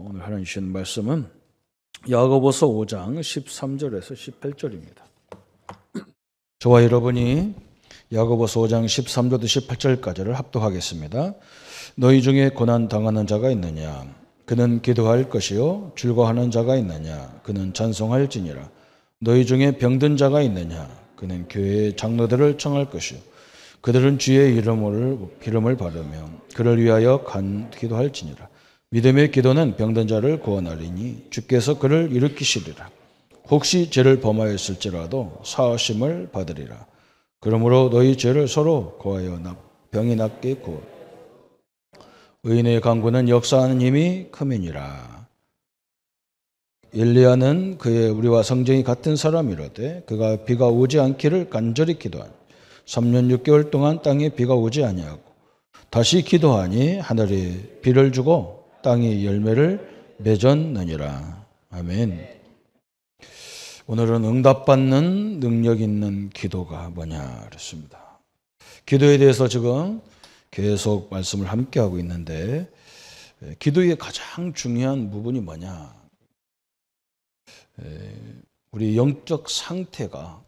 오늘 하나님 주신 말씀은 야고보서 5장 13절에서 18절입니다. 저와 여러분이 야고보서 5장 13절부터 18절까지를 합독하겠습니다. 너희 중에 고난 당하는 자가 있느냐? 그는 기도할 것이요 즐거워하는 자가 있느냐? 그는 찬송할지니라. 너희 중에 병든 자가 있느냐? 그는 교회의 장로들을 청할 것이요 그들은 주의 기름을 바르며 그를 위하여 기도할지니라. 믿음의 기도는 병든 자를 구원하리니 주께서 그를 일으키시리라. 혹시 죄를 범하였을지라도 사하심을 받으리라. 그러므로 너희 죄를 서로 고하여 병이 낫게 구하라. 의인의 강구는 역사하는 힘이 크민이라. 엘리야는 그의 우리와 성정이 같은 사람이로되 그가 비가 오지 않기를 간절히 기도하니 3년 6개월 동안 땅에 비가 오지 아니하고 다시 기도하니 하늘이 비를 주고 땅이 열매를 맺었느니라. 아멘. 오늘은 응답받는 능력 있는 기도가 뭐냐 그랬습니다. 기도에 대해서 지금 계속 말씀을 함께 하고 있는데 기도의 가장 중요한 부분이 뭐냐? 우리 영적 상태가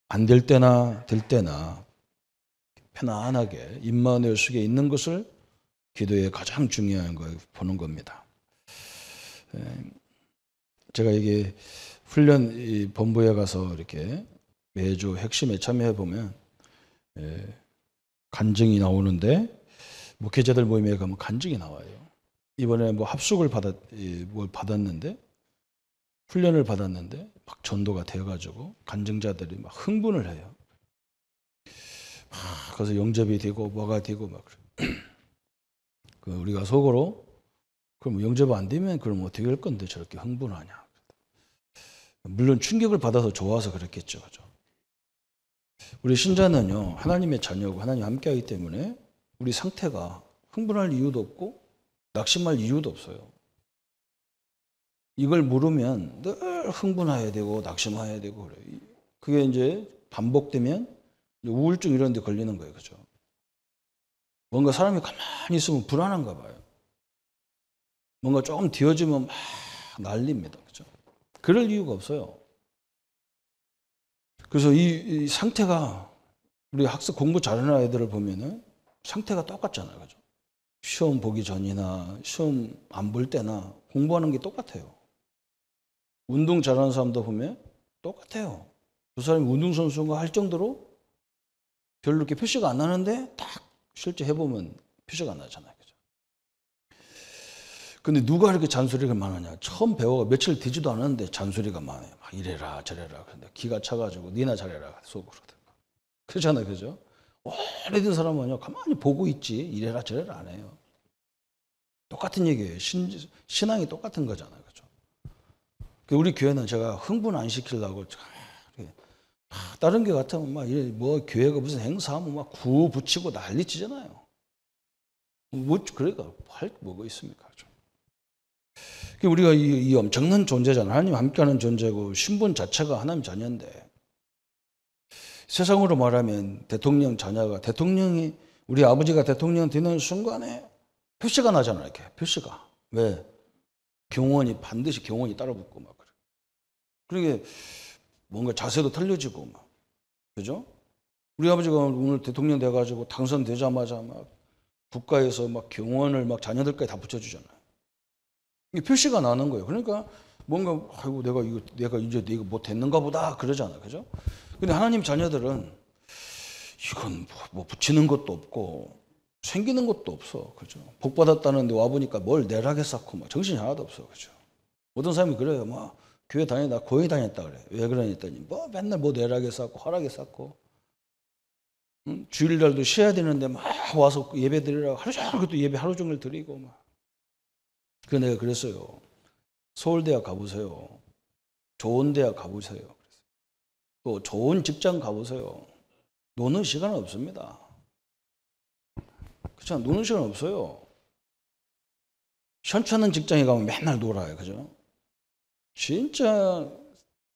안 될 때나 될 때나 편안하게 임마누엘 속에 있는 것을 기도의 가장 중요한 걸 보는 겁니다. 제가 이게 훈련 본부에 가서 이렇게 매주 핵심에 참여해 보면 간증이 나오는데 목회자들 모임에 가면 간증이 나와요. 이번에 뭐 합숙을 받았는데 훈련을 받았는데 막 전도가 되어가지고 간증자들이 막 흥분을 해요. 그래서 영접이 되고 뭐가 되고 막 그래. 우리가 속으로 그럼 영접 안 되면 그럼 어떻게 할 건데 저렇게 흥분하냐. 물론 충격을 받아서 좋아서 그랬겠죠. 그죠? 우리 신자는요 하나님의 자녀고 하나님 함께하기 때문에 우리 상태가 흥분할 이유도 없고 낙심할 이유도 없어요. 이걸 물으면 늘 흥분해야 되고 낙심해야 되고 그래요. 그게 이제 반복되면 우울증 이런 데 걸리는 거예요. 그죠? 뭔가 사람이 가만히 있으면 불안한가 봐요. 뭔가 조금 뒤어지면 막 난립니다. 그죠? 그럴 이유가 없어요. 그래서 이 상태가 우리 학습 공부 잘하는 아이들을 보면은 상태가 똑같잖아요. 그죠? 시험 보기 전이나 시험 안 볼 때나 공부하는 게 똑같아요. 운동 잘하는 사람도 보면 똑같아요. 그 사람이 운동선수인가 할 정도로 별로 이렇게 표시가 안 나는데 딱 실제 해보면 표시가 안 나잖아요. 그죠? 근데 누가 이렇게 잔소리가 많으냐? 처음 배워 며칠 되지도 않았는데 잔소리가 많아요. 막 이래라 저래라. 그런데 기가 차가지고 니나 잘해라 속으로. 그렇잖아요. 그죠? 오래된 사람은요 가만히 보고 있지 이래라 저래라 안 해요. 똑같은 얘기예요. 신앙이 똑같은 거잖아요. 그죠? 우리 교회는 제가 흥분 안 시키려고 다른 교 같으면 막 뭐 교회가 무슨 행사하면 막 구호 붙이고 난리 치잖아요. 뭐 그러니까 할 뭐가 있습니까? 우리가 이 엄청난 존재잖아요. 하나님 함께하는 존재고 신분 자체가 하나님 자녀인데 세상으로 말하면 대통령 자녀가 대통령이 우리 아버지가 대통령 되는 순간에 표시가 나잖아요. 이렇게 표시가 왜 반드시 경원이 따라 붙고 막 그래. 그러게 뭔가 자세도 틀려지고 막 그죠? 우리 아버지가 오늘 대통령 돼가지고 당선되자마자 막 국가에서 막 경원을 막 자녀들까지 다 붙여주잖아요. 이게 표시가 나는 거예요. 그러니까 뭔가 아이고 내가 이제 뭐 됐는가 보다 그러잖아요. 그죠? 근데 하나님 자녀들은 이건 뭐 붙이는 것도 없고 생기는 것도 없어. 그죠? 복 받았다는데 와 보니까 뭘 내락에 쌓고 막 정신이 하나도 없어. 그죠? 어떤 사람이 그래요. 막 교회 다니다 고에 다녔다 그래. 왜 그러냐더니 뭐 맨날 뭐 내락에 쌓고 화락에 쌓고 주일날도 쉬어야 되는데 막 와서 예배 드리라고 하루 종일 또 예배 하루 종일 드리고 막. 그 내가 그랬어요. 서울대학 가보세요. 좋은 대학 가보세요. 또 좋은 직장 가보세요. 노는 시간 없습니다. 그렇죠? 노는 시간 없어요. 현찮은 직장에 가면 맨날 놀아요. 그죠? 진짜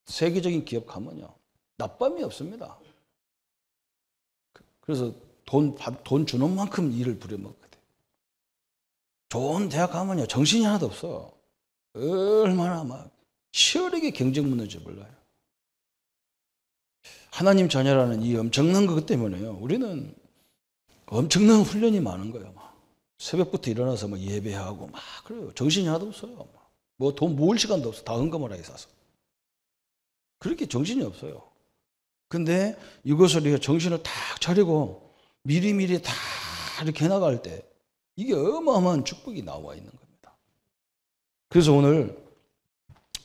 세계적인 기업 가면요. 낮밤이 없습니다. 그래서 돈 주는 만큼 일을 부려먹거든. 좋은 대학 가면요 정신이 하나도 없어. 얼마나 막 치열하게 경쟁 묻는지 몰라요. 하나님 자녀라는 이 엄청난 것 때문에요. 우리는 엄청난 훈련이 많은 거예요. 막 새벽부터 일어나서 막 예배하고 막 그래요. 정신이 하나도 없어요. 뭐 돈 모을 시간도 없어. 다 헌금을 하게 사서. 그렇게 정신이 없어요. 근데 이것을 우리가 정신을 탁 차리고 미리미리 다 이렇게 해나갈 때 이게 어마어마한 축복이 나와 있는 겁니다. 그래서 오늘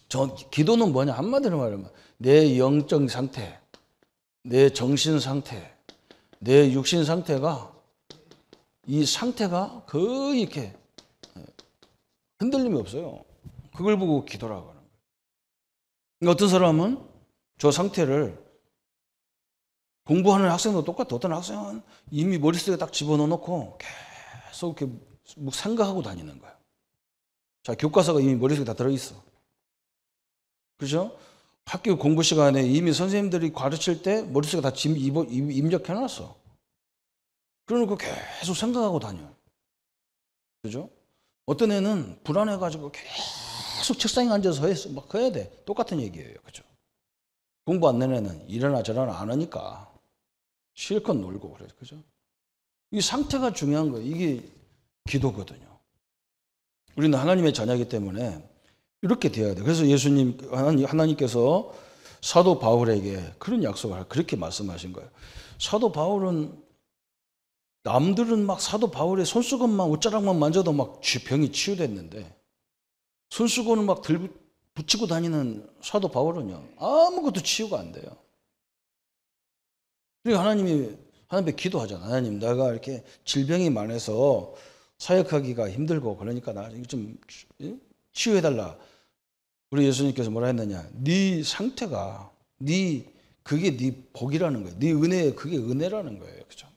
저 기도는 뭐냐 한마디로 말하면 내 영적 상태, 내 정신 상태, 내 육신 상태가 이 상태가 거의 이렇게 흔들림이 없어요. 그걸 보고 기도라고 하는 거예요. 그러니까 어떤 사람은 저 상태를 공부하는 학생도 똑같아. 어떤 학생은 이미 머릿속에 딱 집어넣어놓고 계속 이렇게 생각하고 다니는 거예요. 자, 교과서가 이미 머릿속에 다 들어있어. 그죠? 학교 공부 시간에 이미 선생님들이 가르칠 때 머릿속에 다 입력해놨어. 그러니까 계속 생각하고 다녀. 그죠? 어떤 애는 불안해가지고 계속 책상에 앉아서 막 해야 돼. 똑같은 얘기예요. 그죠? 공부 안 되는 애는 이러나 저러나 안 하니까 실컷 놀고 그래. 그죠? 이 상태가 중요한 거예요. 이게 기도거든요. 우리는 하나님의 자녀이기 때문에 이렇게 되어야 돼. 그래서 예수님, 하나님께서 사도 바울에게 그런 약속을 그렇게 말씀하신 거예요. 사도 바울은 남들은 막 사도 바울의 손수건만 옷자락만 만져도 막 병이 치유됐는데 손수건을 막 들고 붙이고 다니는 사도 바울은요 아무것도 치유가 안 돼요. 그리고 하나님께 기도하잖아. 하나님, 내가 이렇게 질병이 많아서 사역하기가 힘들고 그러니까 나 좀 치유해달라. 우리 예수님께서 뭐라 했느냐? 네 상태가 그게 네 복이라는 거예요. 네 은혜, 그게 은혜라는 거예요. 그죠?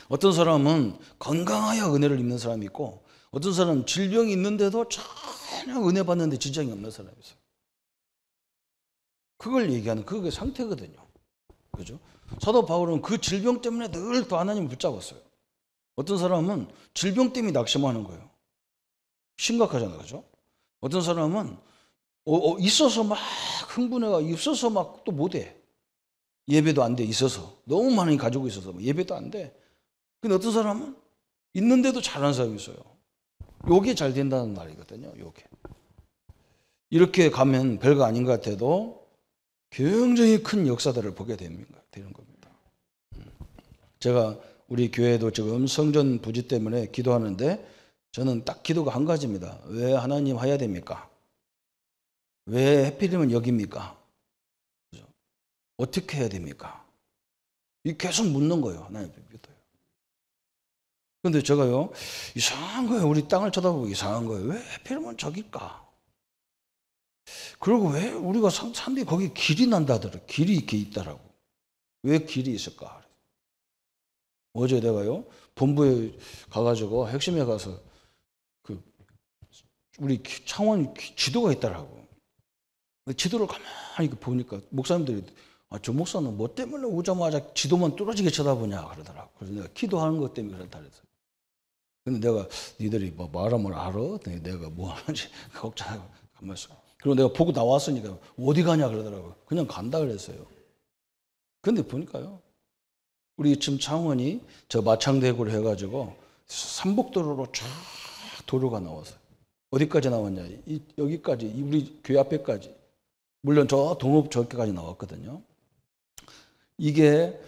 어떤 사람은 건강하여 은혜를 입는 사람이 있고 어떤 사람은 질병이 있는데도 전혀 은혜 받는데 지장이 없는 사람이 있어요. 그걸 얘기하는 그게 상태거든요. 그죠? 사도 바울은 그 질병 때문에 늘 또 하나님을 붙잡았어요. 어떤 사람은 질병 때문에 낙심하는 거예요. 심각하잖아요. 그죠? 어떤 사람은 있어서 막 흥분해가 있어서 막 또 못해. 예배도 안 돼. 있어서 너무 많이 가지고 있어서 예배도 안 돼. 근데 어떤 사람은 있는데도 잘하는 사람이 있어요. 요게 잘 된다는 말이거든요. 요게. 이렇게 가면 별거 아닌 것 같아도 굉장히 큰 역사들을 보게 되는 겁니다. 제가 우리 교회도 지금 성전 부지 때문에 기도하는데 저는 딱 기도가 한 가지입니다. 왜 하나님 해야 됩니까? 왜 하필이면 여기입니까? 어떻게 해야 됩니까? 이 계속 묻는 거예요. 하나님 믿어요. 그런데 제가요 이상한 거예요. 우리 땅을 쳐다보고 이상한 거예요. 왜 하필이면 저길까? 그리고 왜 우리가 사람들이 거기 길이 난다더라. 길이 이렇게 있다라고. 왜 길이 있을까? 어제 내가요 본부에 가가지고 핵심에 가서 그 우리 창원 지도가 있다라고. 지도를 가만히 보니까 목사님들이 저 목사는 뭐 때문에 오자마자 지도만 뚫어지게 쳐다보냐 그러더라고. 그래서 내가 기도하는 것 때문에 그렇다 그랬어요. 근데 내가 니들이 뭐 말하면 알아? 내가 뭐 하는지 걱정하고 가만히 있어. 그리고 내가 보고 나왔으니까 어디 가냐 그러더라고요. 그냥 간다 그랬어요. 근데 보니까요. 우리 지금 창원이 저 마창대교를 해가지고 삼복도로로 쫙 도로가 나왔어요. 어디까지 나왔냐? 여기까지, 우리 교회 앞에까지. 물론 저 동업 저기까지 나왔거든요. 이게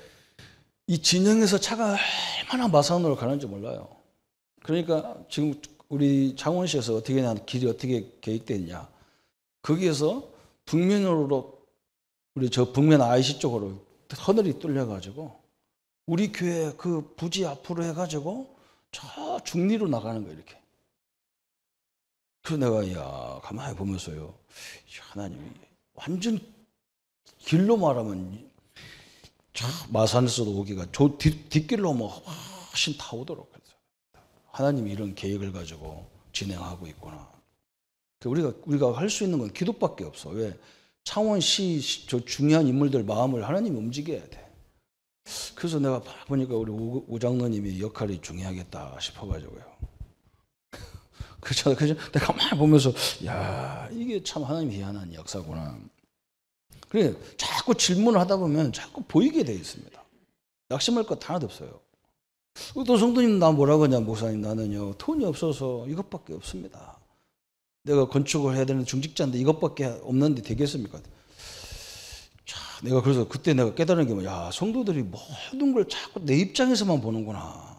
이 진영에서 차가 얼마나 마산으로 가는지 몰라요. 그러니까 지금 우리 창원시에서 길이 어떻게 계획되어 있냐. 거기에서 북면으로 우리 저 북면 IC 쪽으로 터널이 뚫려가지고 우리 교회 그 부지 앞으로 해가지고 저 중리로 나가는 거예요. 이렇게. 그래서 내가 가만히 보면서요. 하나님이 완전 길로 말하면 마산에서도 오기가 뒷길로 뭐 훨씬 다 오도록 했어요. 하나님이 이런 계획을 가지고 진행하고 있구나. 우리가 할 수 있는 건 기도밖에 없어. 왜? 창원시 저 중요한 인물들 마음을 하나님이 움직여야 돼. 그래서 내가 보니까 우리 오 장로님이 역할이 중요하겠다 싶어가지고요. 그죠? 내가 가만히 보면서, 야, 이게 참 하나님의 희한한 역사구나. 그래, 자꾸 질문을 하다 보면 자꾸 보이게 돼 있습니다. 낙심할 것 하나도 없어요. 또 성도님 나 뭐라고 하냐, 목사님 나는요, 돈이 없어서 이것밖에 없습니다. 내가 건축을 해야 되는 중직자인데 이것밖에 없는데 되겠습니까? 자, 내가 그래서 그때 내가 깨달은 게 뭐야, 성도들이 모든 걸 자꾸 내 입장에서만 보는구나.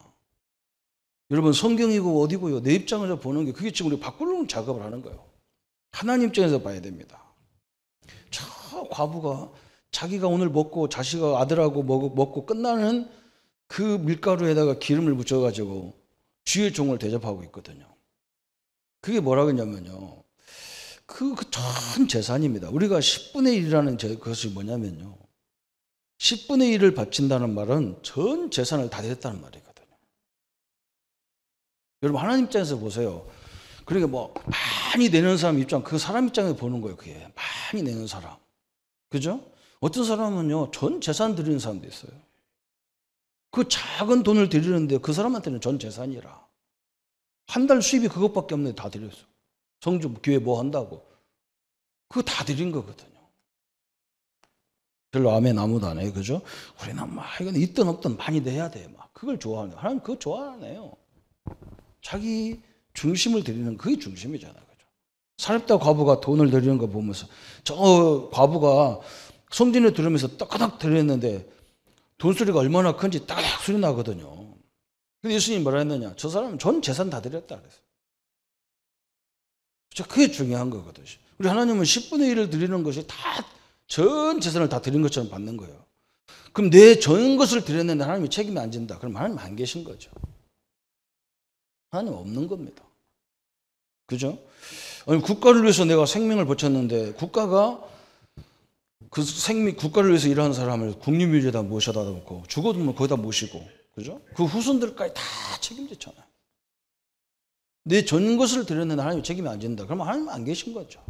여러분 성경이고 어디고요, 내 입장에서 보는 게 그게 지금 우리 바꾸는 작업을 하는 거예요. 하나님 입장에서 봐야 됩니다. 저 과부가 자기가 오늘 먹고 자식과 아들하고 먹고 끝나는 그 밀가루에다가 기름을 묻혀가지고 주의 종을 대접하고 있거든요. 그게 뭐라고 했냐면요, 그 전 재산입니다. 우리가 10분의 1이라는 그것이 뭐냐면요, 10분의 1을 바친다는 말은 전 재산을 다 드렸다는 말이거든요. 여러분 하나님 입장에서 보세요. 그러니까 뭐 많이 내는 사람 입장, 그 사람 입장에서 보는 거예요. 그게 많이 내는 사람, 그죠? 어떤 사람은요 전 재산 드리는 사람도 있어요. 그 작은 돈을 드리는데 그 사람한테는 전 재산이라. 한 달 수입이 그것밖에 없는데 다 드렸어. 성주 교회 뭐 한다고 그거 다 드린 거거든요. 별로 아멘 아무도 안 해요, 그죠? 우리는 막 이건 있든 없든 많이 내야 돼. 막 그걸 좋아하는 거예요. 하나님 그거 좋아하네요. 자기 중심을 드리는 그게 중심이잖아요, 그죠? 사렙다 과부가 돈을 드리는 거 보면서 저 과부가 성전에 들으면서 따까닥 드렸는데 돈 소리가 얼마나 큰지 따닥 소리 나거든요. 근데 예수님이 뭐라 했느냐? 저 사람은 전 재산 다 드렸다 그랬어요. 그게 중요한 거거든요. 우리 하나님은 10분의 1을 드리는 것이 다 전 재산을 다 드린 것처럼 받는 거예요. 그럼 내 전 것을 드렸는데 하나님이 책임이 안 진다. 그럼 하나님 안 계신 거죠. 하나님 없는 겁니다. 그죠? 아니, 국가를 위해서 내가 생명을 바쳤는데 국가가 국가를 위해서 일하는 사람을 국립묘지에다 모셔다 놓고 죽어도 뭐 거기다 모시고, 그죠? 그 후손들까지 다 책임지잖아요. 내 전 것을 드렸는데 하나님이 책임이 안 진다. 그러면 하나님 안 계신 거죠.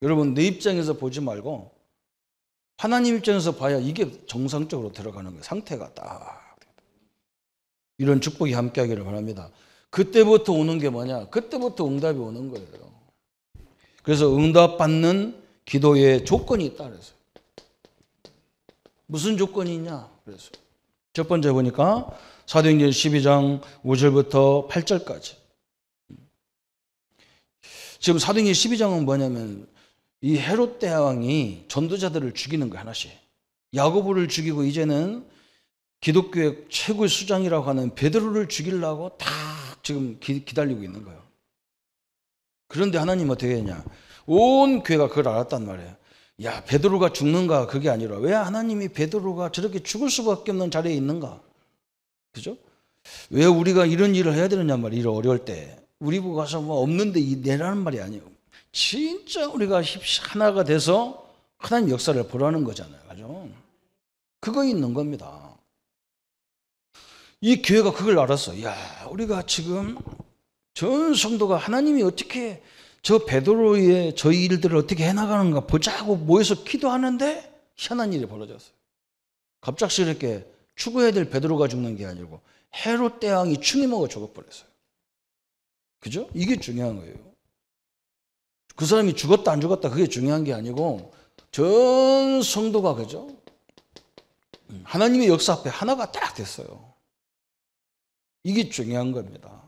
여러분 내 입장에서 보지 말고 하나님 입장에서 봐야 이게 정상적으로 들어가는 거예요. 상태가 딱. 이런 축복이 함께 하기를 바랍니다. 그때부터 오는 게 뭐냐? 그때부터 응답이 오는 거예요. 그래서 응답받는 기도의 조건이 있다 그랬어요. 무슨 조건이 있냐? 그래서 첫 번째 보니까 사도행전 12장 5절부터 8절까지. 지금 사도행전 12장은 뭐냐면 이 헤롯 대왕이 전도자들을 죽이는 거예요, 하나씩. 야고보를 죽이고 이제는 기독교의 최고의 수장이라고 하는 베드로를 죽이려고 다 지금 기다리고 있는 거예요. 그런데 하나님 어떻게 했냐? 온 교회가 그걸 알았단 말이에요. 야, 베드로가 죽는가? 그게 아니라 왜 하나님이 베드로가 저렇게 죽을 수밖에 없는 자리에 있는가? 그죠? 왜 우리가 이런 일을 해야 되느냐 말이에요. 일 어려울 때. 우리 보고 가서 뭐 없는데 내라는 말이 아니에요. 진짜 우리가 하나가 돼서 하나님 역사를 보라는 거잖아요. 그죠? 그거 있는 겁니다. 이 교회가 그걸 알았어. 야, 우리가 지금 전 성도가 하나님이 어떻게 저 베드로의 저희 일들을 어떻게 해나가는가 보자고 모여서 기도하는데 희한한 일이 벌어졌어요. 갑작스럽게 죽어야 될 베드로가 죽는 게 아니고 헤롯 대왕이 충이 먹어 죽어버렸어요. 그죠? 이게 중요한 거예요. 그 사람이 죽었다 안 죽었다 그게 중요한 게 아니고 전 성도가, 그죠? 하나님의 역사 앞에 하나가 딱 됐어요. 이게 중요한 겁니다.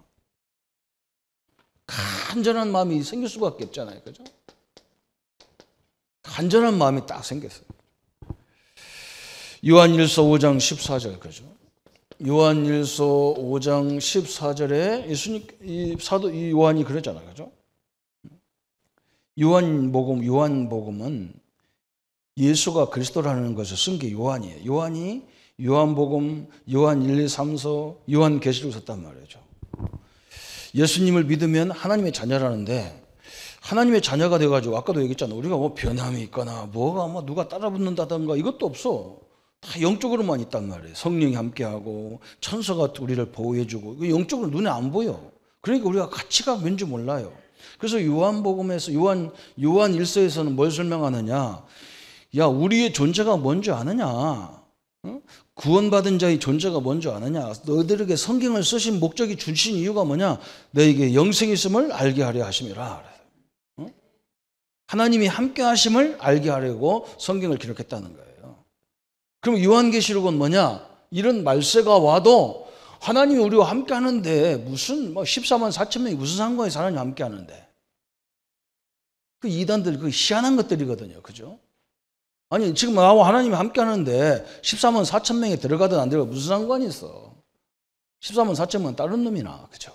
간절한 마음이 생길 수밖에 없잖아요. 그죠? 간절한 마음이 딱 생겼어요. 요한일서 5장 14절, 그죠? 요한일서 5장 14절에 이 요한이 그러잖아요. 그죠? 요한복음은 예수가 그리스도라는 것을 쓴 게 요한이에요. 요한이 요한복음, 요한 1, 2, 3서, 요한계시록을 썼단 말이죠. 예수님을 믿으면 하나님의 자녀라는데 하나님의 자녀가 돼가지고 아까도 얘기했잖아요. 우리가 뭐 변함이 있거나 뭐가 뭐 누가 따라붙는다던가 이것도 없어. 다 영적으로만 있단 말이에요. 성령이 함께하고 천사가 우리를 보호해주고 영적으로 눈에 안 보여. 그러니까 우리가 가치가 뭔지 몰라요. 그래서 요한복음에서 요한 1서에서는 뭘 설명하느냐? 야, 우리의 존재가 뭔지 아느냐? 응? 구원받은 자의 존재가 뭔지 아느냐? 너희들에게 성경을 쓰신 목적이 주신 이유가 뭐냐? 너에게 영생이 있음을 알게 하려 하심이라. 하나님이 함께 하심을 알게 하려고 성경을 기록했다는 거예요. 그럼 요한계시록은 뭐냐? 이런 말세가 와도 하나님이 우리와 함께 하는데 무슨 14만 4천 명이 무슨 상관이 하나님 함께 하는데? 그 이단들 그 희한한 것들이거든요. 그죠? 아니 지금 나와 하나님이 함께 하는데 14만 4천 명이 들어가든 안 들어가든 무슨 상관이 있어? 14만 4천 명은 다른 놈이나. 그죠?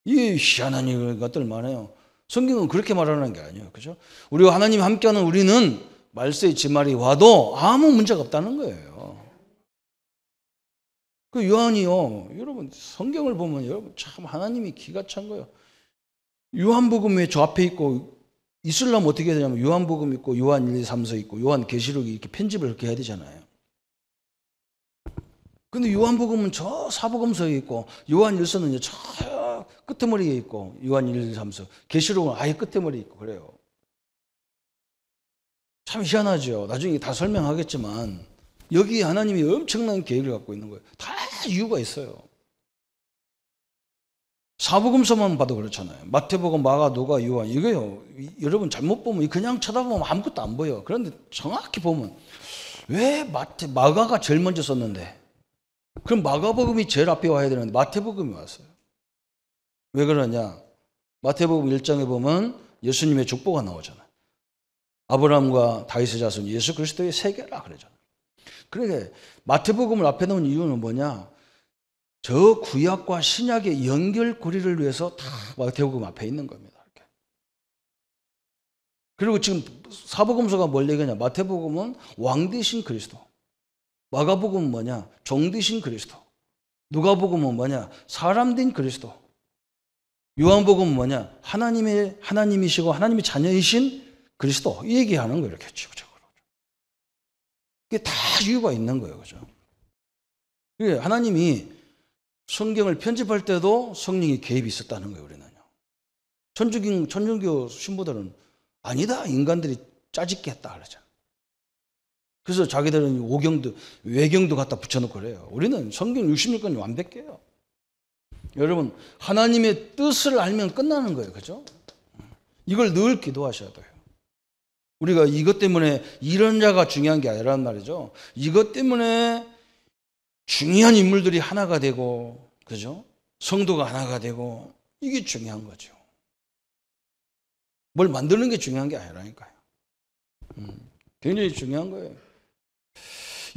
이 희한한 것들 많아요. 성경은 그렇게 말하는 게 아니에요. 그죠? 우리와 하나님이 함께하는 우리는 말세의 지말이 와도 아무 문제가 없다는 거예요. 그 요한이요. 여러분 성경을 보면 여러분 참 하나님이 기가 찬 거예요. 요한복음에 저 앞에 있고 이슬람 어떻게 해야 되냐면 요한복음 있고 요한 1, 2, 3서 있고 요한계시록이 이렇게 편집을 그렇게 해야 되잖아요. 근데 요한복음은 저 사복음서에 있고 요한 1서는 저 끝머리에 있고 요한 1, 2, 3서 계시록은 아예 끝머리에 있고 그래요. 참 희한하죠. 나중에 다 설명하겠지만 여기 하나님이 엄청난 계획을 갖고 있는 거예요. 다 이유가 있어요. 사복음서만 봐도 그렇잖아요. 마태복음, 마가, 누가, 요한 이거요. 여러분 잘못 보면 그냥 쳐다보면 아무것도 안 보여. 그런데 정확히 보면 왜 마가가 제일 먼저 썼는데 그럼 마가복음이 제일 앞에 와야 되는데 마태복음이 왔어요. 왜 그러냐? 마태복음 1장에 보면 예수님의 족보가 나오잖아요. 아브라함과 다윗의 자손 예수 그리스도의 세계라 그러잖아요. 그러니까 마태복음을 앞에 놓은 이유는 뭐냐? 저 구약과 신약의 연결고리를 위해서 다 마태복음 앞에 있는 겁니다. 이렇게. 그리고 지금 사복음서가 뭘 얘기하냐? 마태복음은 왕 되신 그리스도. 마가복음은 뭐냐? 종 되신 그리스도. 누가복음은 뭐냐? 사람 된 그리스도. 요한복음은 뭐냐? 하나님이시고 하나님의 자녀이신 그리스도. 이 얘기하는 거예요. 이렇게 지구적으로. 이게 다 이유가 있는 거예요. 그죠? 하나님이 성경을 편집할 때도 성령의 개입이 있었다는 거예요. 우리는요. 천주교 신부들은 아니다. 인간들이 짜집게 했다 그러죠. 그래서 자기들은 오경도 외경도 갖다 붙여놓고 그래요. 우리는 성경 66권이 완벽해요. 여러분 하나님의 뜻을 알면 끝나는 거예요. 그죠? 이걸 늘 기도하셔야 돼요. 우리가 이것 때문에 이런 자가 중요한 게 아니란 말이죠. 이것 때문에 중요한 인물들이 하나가 되고, 그죠? 성도가 하나가 되고, 이게 중요한 거죠. 뭘 만드는 게 중요한 게 아니라니까요. 굉장히 중요한 거예요.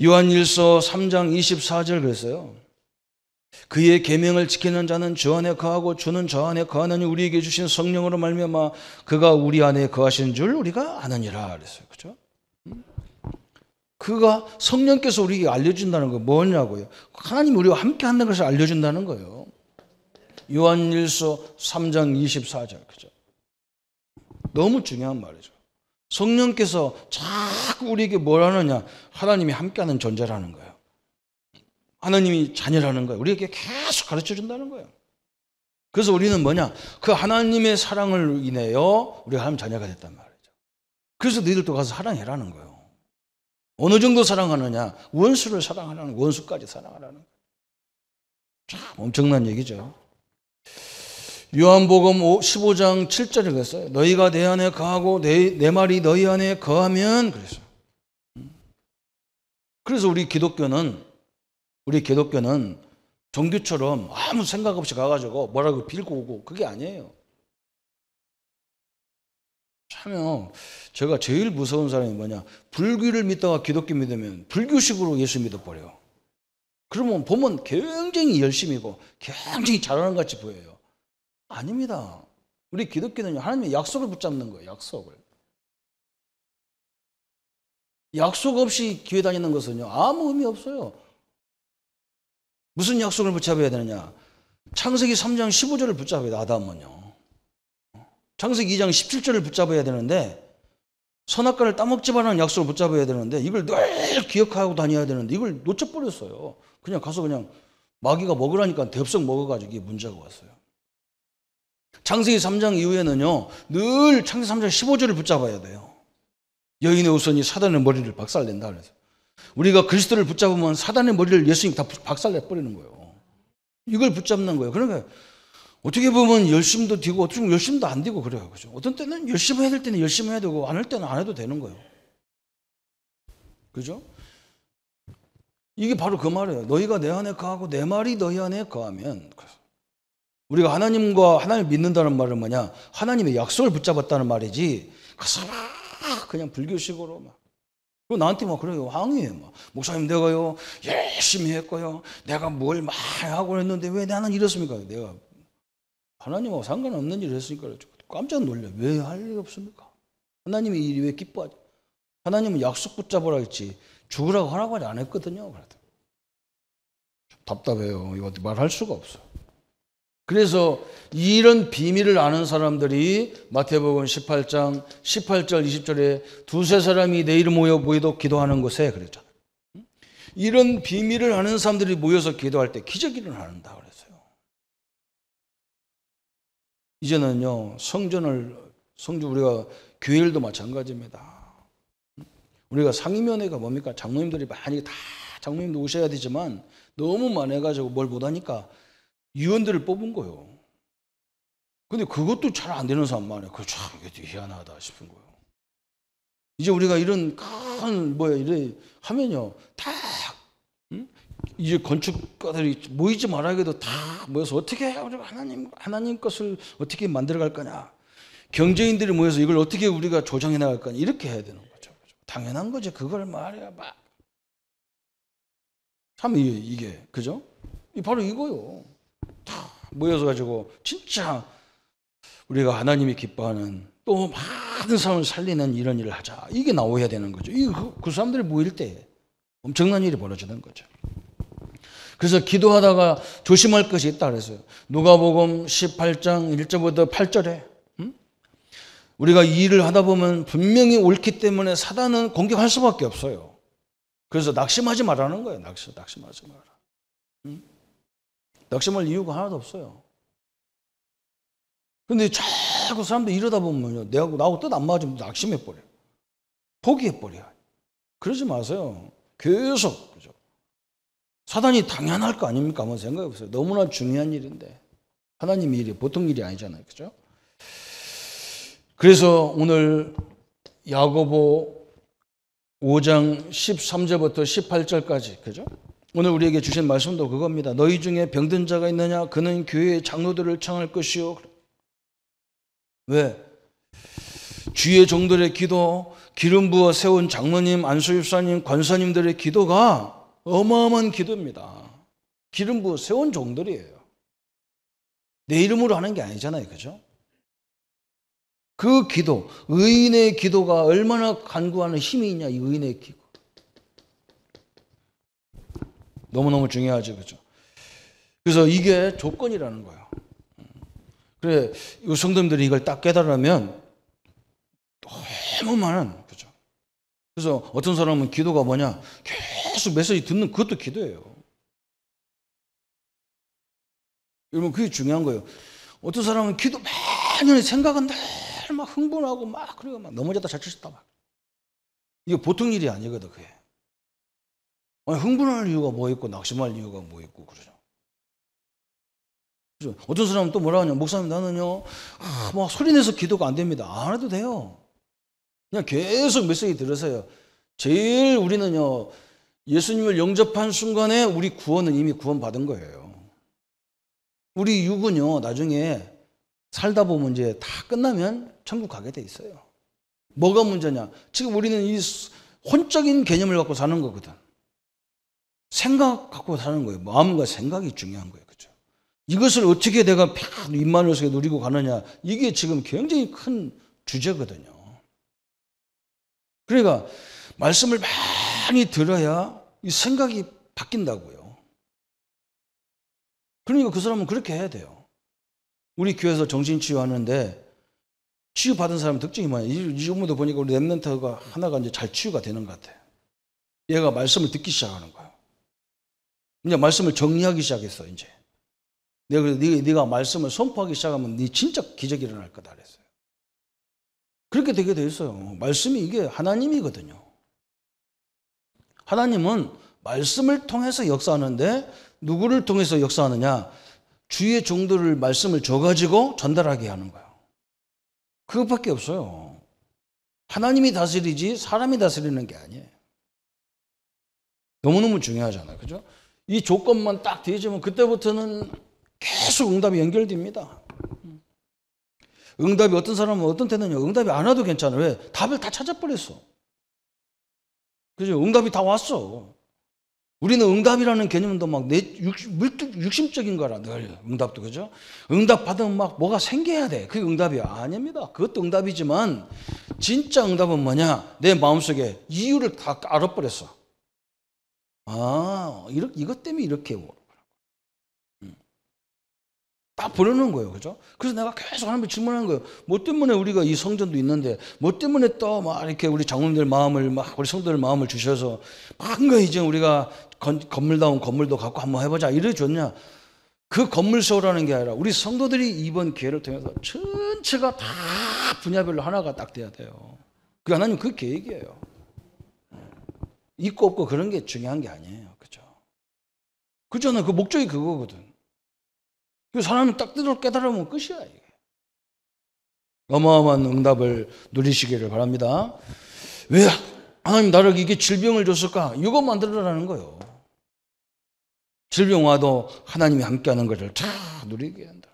요한일서 3장 24절 그랬어요. 그의 계명을 지키는 자는 주 안에 거하고 주는 저 안에 거하느니 우리에게 주신 성령으로 말미암아 그가 우리 안에 거하시는 줄 우리가 아느니라 그랬어요. 그죠? 그가 성령께서 우리에게 알려준다는 거 뭐냐고요? 하나님 우리와 함께 한다는 것을 알려준다는 거예요. 요한일서 3장 24절 그죠? 너무 중요한 말이죠. 성령께서 자꾸 우리에게 뭘 하느냐? 하나님이 함께하는 존재라는 거예요. 하나님이 자녀라는 거예요. 우리에게 계속 가르쳐 준다는 거예요. 그래서 우리는 뭐냐? 그 하나님의 사랑을 인하여 우리가 하나님 자녀가 됐단 말이죠. 그래서 너희들도 가서 사랑해라는 거예요. 어느 정도 사랑하느냐? 원수를 사랑하라는 거예요. 원수까지 사랑하라는 거예요. 참 엄청난 얘기죠. 요한복음 15장 7절에 그랬어요. 너희가 내 안에 거하고 내 말이 너희 안에 거하면 그랬어요. 그래서 우리 기독교는 종교처럼 아무 생각 없이 가가지고 뭐라고 빌고 오고 그게 아니에요. 참요. 제가 제일 무서운 사람이 뭐냐? 불교를 믿다가 기독교 믿으면 불교식으로 예수 믿어버려요. 그러면 보면 굉장히 열심이고 굉장히 잘하는 것 같이 보여요. 아닙니다. 우리 기독교는요, 하나님의 약속을 붙잡는 거예요. 약속 없이 교회 다니는 것은요, 아무 의미 없어요. 무슨 약속을 붙잡아야 되느냐? 창세기 3장 15절을 붙잡아야 돼. 아담은요. 창세기 2장 17절을 붙잡아야 되는데 선악과를 따먹지 말라는 약속을 붙잡아야 되는데 이걸 늘 기억하고 다녀야 되는데 이걸 놓쳐버렸어요. 그냥 가서 그냥 마귀가 먹으라니까 덥석 먹어가지고 이게 문제가 왔어요. 창세기 3장 이후에는요, 늘 창세기 3장 15절을 붙잡아야 돼요. 여인의 우선이 사단의 머리를 박살낸다 그래서 우리가 그리스도를 붙잡으면 사단의 머리를 예수님이 다 박살내버리는 거예요. 이걸 붙잡는 거예요. 그러니까 어떻게 보면 열심도 되고 어떻게 보면 열심도 안 되고 그래요. 그죠? 어떤 때는 열심히 해야 될 때는 열심히 해야 되고 안 할 때는 안 해도 되는 거예요. 그죠? 이게 바로 그 말이에요. 너희가 내 안에 거하고 내 말이 너희 안에 거하면, 우리가 하나님을 믿는다는 말은 뭐냐? 하나님의 약속을 붙잡았다는 말이지. 그래서 그냥 불교식으로 막. 그리고 나한테 막 그래요. 항의해. 막. 목사님, 내가요, 열심히 했고요. 내가 뭘 많이 하고 했는데 왜 나는 이렇습니까? 내가 하나님하고 상관없는 일을 했으니까 깜짝 놀래. 왜 할 일이 없습니까? 하나님이 일이 왜 기뻐하지? 하나님은 약속 붙잡으라 했지. 죽으라고 하라고 안 했거든요. 답답해요. 이거 말할 수가 없어. 그래서 이런 비밀을 아는 사람들이 마태복음 18장 18절 20절에 두세 사람이 내 이름 모여도 기도하는 곳에 그랬잖아요. 이런 비밀을 아는 사람들이 모여서 기도할 때 기적이 일어난다 그랬어요. 이제는요, 성전 우리가 교회일도 마찬가지입니다. 우리가 상임위원회가 뭡니까? 장로님들이 많이 다 장로님도 오셔야 되지만 너무 많아가지고 뭘 못하니까 위원들을 뽑은 거예요. 근데 그것도 잘 안 되는 사람 많아요. 그거 참 이게 희한하다 싶은 거예요. 이제 우리가 이런 큰 이래 하면요, 다 이제 건축가들이 모이지 말아야겠도 다 모여서 어떻게 우리가 하나님 것을 어떻게 만들어갈 거냐, 경제인들이 모여서 이걸 어떻게 우리가 조정해 나갈 거냐, 이렇게 해야 되는 거죠. 당연한 거지. 그걸 말해야 막 참 이게 그죠? 바로 이거요. 다 모여서 가지고 진짜 우리가 하나님이 기뻐하는 또 많은 사람을 살리는 이런 일을 하자. 이게 나와야 되는 거죠. 그 사람들이 모일 때 엄청난 일이 벌어지는 거죠. 그래서 기도하다가 조심할 것이 있다 그랬어요. 누가복음 18장 1절부터 8절에 우리가 이 일을 하다 보면 분명히 옳기 때문에 사단은 공격할 수밖에 없어요. 그래서 낙심하지 말라는 거예요. 낙심하지 마라. 낙심할 이유가 하나도 없어요. 근데 자꾸 사람들 이러다 보면요, 나하고 뜻 안 맞으면 낙심해버려요. 포기해버려요. 그러지 마세요. 계속. 그죠? 사단이 당연할 거 아닙니까? 한번 생각해보세요. 너무나 중요한 일인데. 하나님의 일이 보통 일이 아니잖아요. 그죠? 그래서 오늘 야고보 5장 13절부터 18절까지, 그죠? 오늘 우리에게 주신 말씀도 그겁니다. 너희 중에 병든 자가 있느냐? 그는 교회의 장로들을 청할 것이요. 왜? 주의 종들의 기도, 기름 부어 세운 장로님, 안수집사님, 권사님들의 기도가 어마어마한 기도입니다. 기름 부어 세운 종들이에요. 내 이름으로 하는 게 아니잖아요. 그죠? 그 기도, 의인의 기도가 얼마나 간구하는 힘이 있냐, 이 의인의 기도. 너무너무 중요하죠. 그죠? 그래서 이게 조건이라는 거예요. 그래, 이 성도님들이 이걸 딱 깨달으면 너무 많은, 그죠? 그래서 어떤 사람은 기도가 뭐냐, 계속 메시지 듣는 그것도 기도예요. 여러분, 그게 중요한 거예요. 어떤 사람은 기도 많이 하는 생각은 늘 막 흥분하고 막 그리고 막 넘어졌다 자칫했다 막. 이게 보통 일이 아니거든. 그게. 아니, 흥분할 이유가 뭐 있고 낙심할 이유가 뭐 있고 그러죠. 그죠? 어떤 사람은 또 뭐라 하냐, 목사님 나는요 막 소리내서 기도가 안 됩니다. 안 해도 돼요. 그냥 계속 메시지 들으세요. 제일 우리는요, 예수님을 영접한 순간에 우리 구원은 이미 구원받은 거예요. 우리 육은요, 나중에 살다 보면 이제 다 끝나면 천국 가게 돼 있어요. 뭐가 문제냐? 지금 우리는 이 혼적인 개념을 갖고 사는 거거든. 생각 갖고 사는 거예요. 마음과 생각이 중요한 거예요. 그죠? 이것을 어떻게 내가 입만을 속에 누리고 가느냐. 이게 지금 굉장히 큰 주제거든요. 그러니까 말씀을 많이 들어야 이 생각이 바뀐다고요. 그러니까 그 사람은 그렇게 해야 돼요. 우리 교회에서 정신치유하는데 치유받은 사람 특징이 뭐냐. 이 정도 보니까 우리 랩런트가 하나가 이제 잘 치유가 되는 것 같아요. 얘가 말씀을 듣기 시작하는 거예요. 이제 말씀을 정리하기 시작했어. 이제 네가 말씀을 선포하기 시작하면 네 진짜 기적이 일어날 거다 그랬어요. 그렇게 되게 돼 있어요. 말씀이 이게 하나님이거든요. 하나님은 말씀을 통해서 역사하는데 누구를 통해서 역사하느냐? 주의 종들을 말씀을 줘가지고 전달하게 하는 거예요. 그것밖에 없어요. 하나님이 다스리지 사람이 다스리는 게 아니에요. 너무너무 중요하잖아요. 그죠? 이 조건만 딱 되어지면 그때부터는 계속 응답이 연결됩니다. 응답이 어떤 사람은 어떤 때는요, 응답이 안 와도 괜찮아요. 왜? 답을 다 찾아버렸어. 그죠? 응답이 다 왔어. 우리는 응답이라는 개념도 막 육심적인 거라, 늘 응답도, 그죠? 응답 받으면 막 뭐가 생겨야 돼. 그게 응답이 아닙니다. 그것도 응답이지만, 진짜 응답은 뭐냐? 내 마음속에 이유를 다 알아버렸어. 아, 이것 때문에 이렇게 딱 보려는 거예요. 그죠? 그래서 내가 계속 하나님께 질문하는 거예요. 뭐 때문에 우리가 이 성전도 있는데, 뭐 때문에 또 막 이렇게 우리 장로님들 마음을, 막 우리 성도들 마음을 주셔서, 뭔가 이제 우리가 건물다운 건물도 갖고 한번 해보자. 이래 줬냐? 그 건물 세우라는 게 아니라, 우리 성도들이 이번 기회를 통해서 전체가 다 분야별로 하나가 딱 돼야 돼요. 그 하나님 그 계획이에요. 있고 없고 그런 게 중요한 게 아니에요. 그죠? 그잖아요. 그 목적이 그거거든. 그 사람이 딱 깨달으면 끝이야, 이게. 어마어마한 응답을 누리시기를 바랍니다. 왜 하나님 나를 이게 질병을 줬을까? 이거 만들어라는 거예요. 질병 와도 하나님이 함께하는 것을 다 누리게 한다.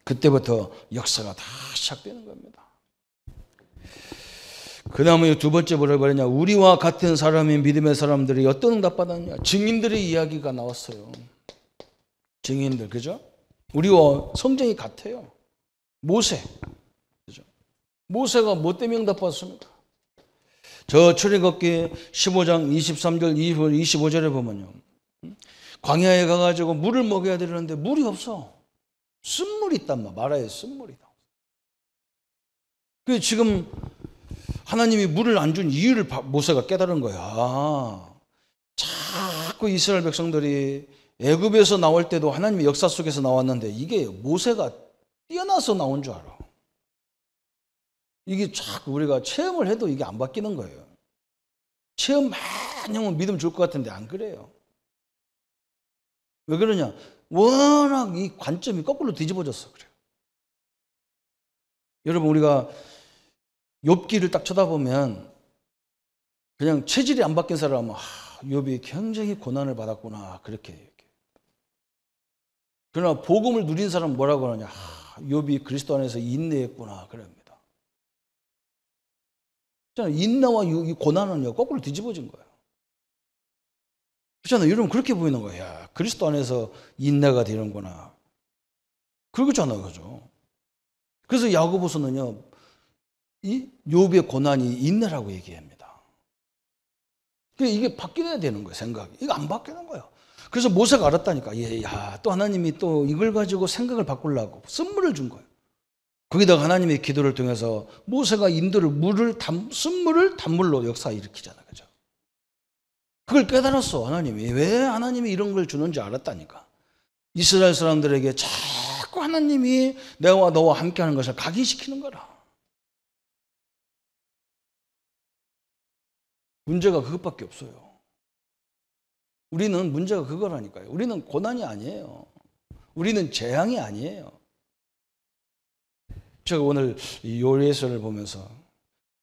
그때부터 역사가 다 시작되는 겁니다. 그 다음에 두 번째 뭐라 그러냐? 우리와 같은 사람이 믿음의 사람들이 어떤 응답 받았냐? 증인들의 이야기가 나왔어요. 증인들, 그죠? 우리와 성정이 같아요. 모세, 그죠? 모세가 뭐 때문에 응답받았습니까? 저 출애굽기 15장 23절, 25절에 보면요, 광야에 가가지고 물을 먹여야 되는데 물이 없어. 쓴물이 있단 말이야. 마라에 쓴물이다. 그 지금 하나님이 물을 안 준 이유를 모세가 깨달은 거야. 아, 자꾸 이스라엘 백성들이 애굽에서 나올 때도 하나님의 역사 속에서 나왔는데 이게 모세가 뛰어나서 나온 줄 알아. 이게 자꾸 우리가 체험을 해도 이게 안 바뀌는 거예요. 체험 많이 하면 믿음 줄 것 같은데 안 그래요. 왜 그러냐? 워낙 이 관점이 거꾸로 뒤집어졌어. 그래요. 여러분, 우리가 욥기를 딱 쳐다보면 그냥 체질이 안 바뀐 사람은 욥이 굉장히 고난을 받았구나, 그렇게 얘기해요. 그러나 복음을 누린 사람은 뭐라고 하느냐? 욥이 그리스도 안에서 인내했구나, 그럽니다. 인내와 이 고난은요, 거꾸로 뒤집어진 거예요. 그렇잖아요. 여러분, 그렇게 보이는 거예요. 야, 그리스도 안에서 인내가 되는구나. 그러잖아요. 그죠? 그래서 야고보서는요, 이 욥의 고난이 인내라고 얘기합니다. 이게 바뀌어야 되는 거예요, 생각이. 이거 안 바뀌는 거예요. 그래서 모세가 알았다니까. 야, 또 하나님이 또 이걸 가지고 생각을 바꾸려고 쓴물을 준 거예요. 거기다가 하나님의 기도를 통해서 모세가 인도를 쓴물을 단물로 역사 일으키잖아요. 그죠? 그걸 깨달았어, 하나님이. 왜 하나님이 이런 걸 주는지 알았다니까. 이스라엘 사람들에게 자꾸 하나님이 내와 너와 함께하는 것을 각인시키는 거라. 문제가 그것밖에 없어요. 우리는 문제가 그거라니까요. 우리는 고난이 아니에요. 우리는 재앙이 아니에요. 제가 오늘 이 요엘서를 보면서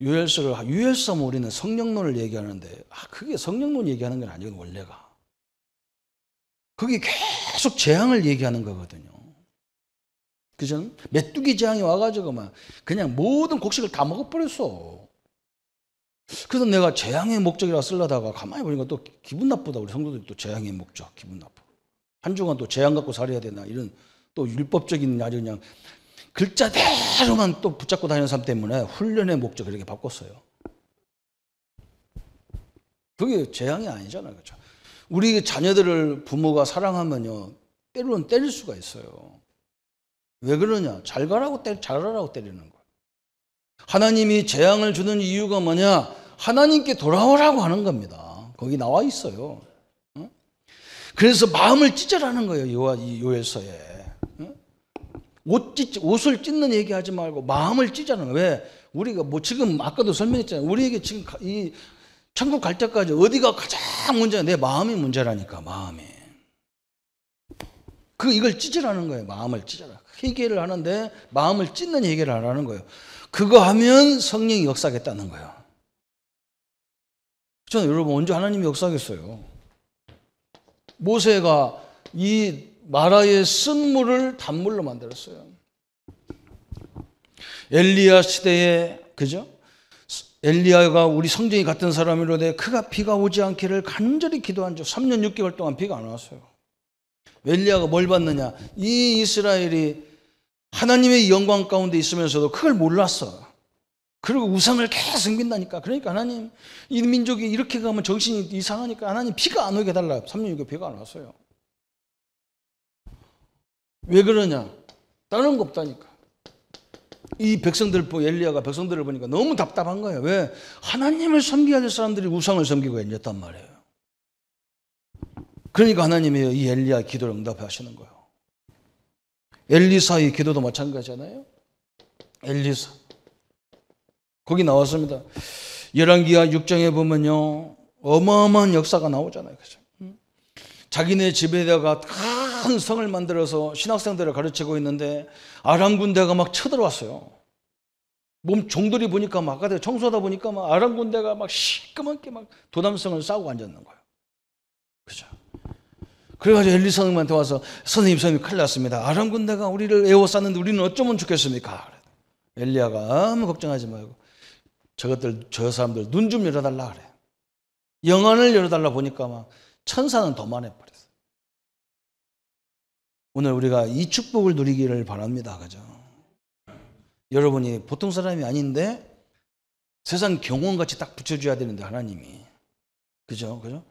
유엘서면 우리는 성령론을 얘기하는데 그게 성령론 얘기하는 건 아니거든요. 원래가. 그게 계속 재앙을 얘기하는 거거든요. 그죠? 메뚜기 재앙이 와가지고 막 그냥 모든 곡식을 다 먹어버렸어. 그래서 내가 재앙의 목적이라 쓰려다가 가만히 보니까 또 기분 나쁘다. 우리 성도들이 또 재앙의 목적, 기분 나빠. 한 주간 또 재앙 갖고 살아야 되나 이런 또 율법적인 아주 그냥 글자대로만 또 붙잡고 다니는 사람 때문에 훈련의 목적을 이렇게 바꿨어요. 그게 재앙이 아니잖아요. 그렇죠? 우리 자녀들을 부모가 사랑하면요, 때로는 때릴 수가 있어요. 왜 그러냐? 잘 가라고 잘하라고 때리는 거예요. 하나님이 재앙을 주는 이유가 뭐냐? 하나님께 돌아오라고 하는 겁니다. 거기 나와 있어요. 그래서 마음을 찢으라는 거예요. 이 요엘서에. 옷을 찢는 얘기하지 말고 마음을 찢자는 거예요. 왜? 우리가 뭐 지금 아까도 설명했잖아요. 우리에게 지금 이 천국 갈 때까지 어디가 가장 문제야? 내 마음이 문제라니까, 마음이. 이걸 찢으라는 거예요. 마음을 찢어라. 회개를 하는데 마음을 찢는 회개를 하라는 거예요. 그거 하면 성령이 역사하겠다는 거예요. 저는 여러분, 언제 하나님이 역사하겠어요? 모세가 이 마라의 쓴 물을 단물로 만들었어요. 엘리야 시대에, 그죠? 엘리야가 우리 성정이 같은 사람이로되 그가 비가 오지 않기를 간절히 기도한 적 3년 6개월 동안 비가 안 왔어요. 엘리야가 뭘 봤느냐? 이 이스라엘이 하나님의 영광 가운데 있으면서도 그걸 몰랐어. 그리고 우상을 계속 섬긴다니까. 그러니까 하나님, 이 민족이 이렇게 가면 정신이 이상하니까 하나님 비가 안 오게 달라. 3년 6개월 비가 안 왔어요. 왜 그러냐? 다른 거 없다니까. 이 엘리야가 백성들을 보니까 너무 답답한 거예요. 왜? 하나님을 섬겨야 될 사람들이 우상을 섬기고 있었단 말이에요. 그러니까 하나님이 이 엘리야의 기도를 응답하시는 거예요. 엘리사의 기도도 마찬가지잖아요. 엘리사. 거기 나왔습니다. 열왕기하 6장에 보면요, 어마어마한 역사가 나오잖아요. 그죠? 자기네 집에다가 큰 성을 만들어서 신학생들을 가르치고 있는데 아람 군대가 막 쳐들어왔어요. 몸 종들이 보니까 막 아까 청소하다 보니까 막 아람 군대가 막 시꺼멓게 막 도담성을 쌓고 앉았는 거예요. 그죠? 그래가지고 엘리사 선생님한테 와서 선생님 큰일 났습니다. 아람 군대가 우리를 에워쌌는데 우리는 어쩌면 좋겠습니까? 엘리야가 아무 걱정하지 말고 저 사람들 눈 좀 열어달라 그래. 영안을 열어달라 보니까 막 천사는 도만해버렸어요. 오늘 우리가 이 축복을 누리기를 바랍니다. 그죠? 여러분이 보통 사람이 아닌데 세상 경호원같이 딱 붙여줘야 되는데 하나님이. 그죠? 그죠?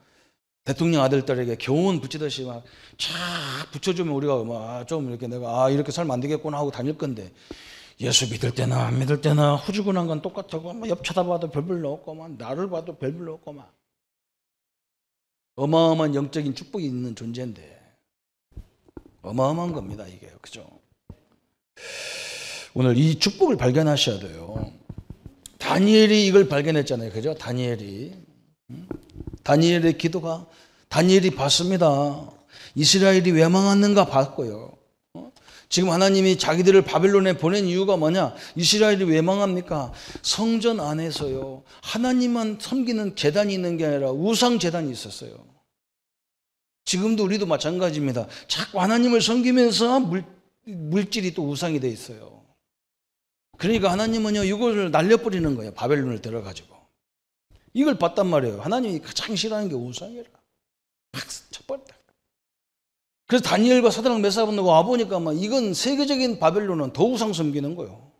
대통령 아들딸에게 경호원 붙이듯이 막 쫙 붙여주면 우리가 막 좀 이렇게 내가 이렇게 살면 안 되겠구나 하고 다닐 건데 예수 믿을 때나 안 믿을 때나 후주군한 건 똑같고 막 옆 쳐다봐도 별별로 없고 막 나를 봐도 별별로 없고 막 어마어마한 영적인 축복이 있는 존재인데 어마어마한 겁니다 이게. 그죠? 오늘 이 축복을 발견하셔야 돼요. 다니엘이 이걸 발견했잖아요. 그죠? 다니엘의 기도가 다니엘이 봤습니다. 이스라엘이 왜 망했는가 봤고요. 지금 하나님이 자기들을 바벨론에 보낸 이유가 뭐냐? 이스라엘이 왜 망합니까? 성전 안에서요. 하나님만 섬기는 제단이 있는 게 아니라 우상 제단이 있었어요. 지금도 우리도 마찬가지입니다. 자꾸 하나님을 섬기면서 물질이 또 우상이 돼 있어요. 그러니까 하나님은요, 이걸 날려버리는 거예요. 바벨론을 들어가지고. 이걸 봤단 말이에요. 하나님이 가장 싫어하는 게 우상이라. 막 쳐버렸다. 그래서 다니엘과 사드락 메사가 와보니까 막 이건 세계적인 바벨론은 더 우상 섬기는 거예요.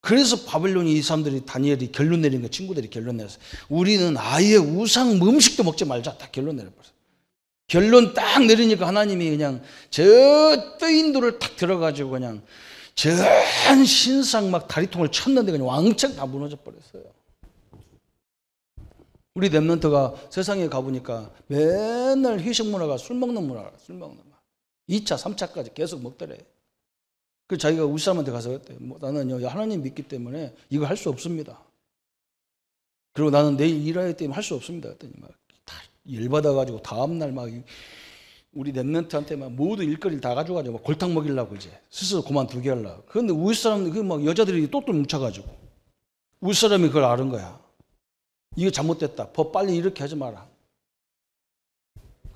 그래서 바벨론이 이 사람들이 다니엘이 결론 내린 거, 친구들이 결론 내렸어요. 우리는 아예 우상 음식도 먹지 말자. 딱 결론 내려버렸어요. 결론 딱 내리니까 하나님이 그냥 저 뜨인도를 탁 들어가지고 그냥 전 신상 막 다리통을 쳤는데 그냥 왕창 다 무너져 버렸어요. 우리 랩런트가 세상에 가보니까 맨날 회식 문화가 술 먹는 문화라. 2차, 3차까지 계속 먹더래. 그 자기가 우리 사람한테 가서 그랬대. 나는요, 하나님 믿기 때문에 이거 할 수 없습니다. 그리고 나는 내일 일해야 때문에 할 수 없습니다. 그랬더니 막 다 열받아가지고 다음날 막 우리 랩런트한테 막 모두 일거리를 다 가져가지고 막 골탕 먹이려고 이제 스스로 그만두게 하려고. 그런데 우리 사람들, 막 여자들이 똘똘 뭉쳐가지고 우리 사람이 그걸 아는 거야. 이거 잘못됐다. 법 빨리 이렇게 하지 마라.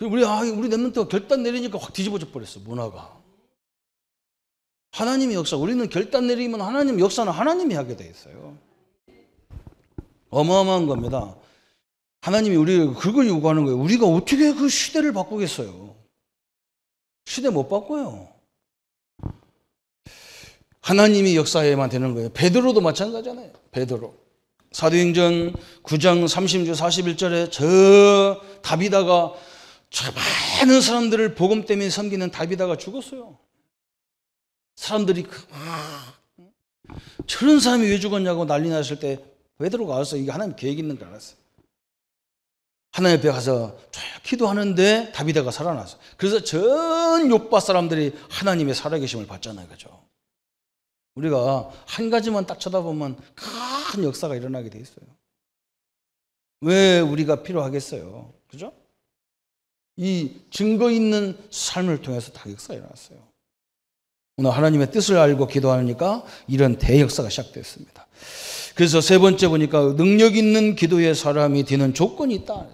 우리 랩런트가 결단 내리니까 확 뒤집어져 버렸어, 문화가. 하나님의 역사, 우리는 결단 내리면 하나님 역사는 하나님이 하게 돼 있어요. 어마어마한 겁니다. 하나님이 우리가 그걸 요구하는 거예요. 우리가 어떻게 그 시대를 바꾸겠어요? 시대 못 바꿔요. 하나님이 역사해야만 되는 거예요. 베드로도 마찬가지잖아요. 베드로. 사도행전 9장 30절 41절에 저 다비다가 저 많은 사람들을 복음 때문에 섬기는 다비다가 죽었어요. 사람들이 저런 사람이 왜 죽었냐고 난리 났을 때 베드로가 와서 이게 하나님 계획 있는 걸 알았어요. 하나님 앞에 가서 기도하는데 다비다가 살아났어요. 그래서 전 요빠 사람들이 하나님의 살아계심을 봤잖아요. 그죠? 우리가 한 가지만 딱 쳐다보면 큰 역사가 일어나게 돼 있어요. 왜 우리가 필요하겠어요? 그죠? 이 증거 있는 삶을 통해서 다 역사가 일어났어요. 오늘 하나님의 뜻을 알고 기도하니까 이런 대역사가 시작됐습니다. 그래서 세 번째 보니까 능력 있는 기도의 사람이 되는 조건이 있다.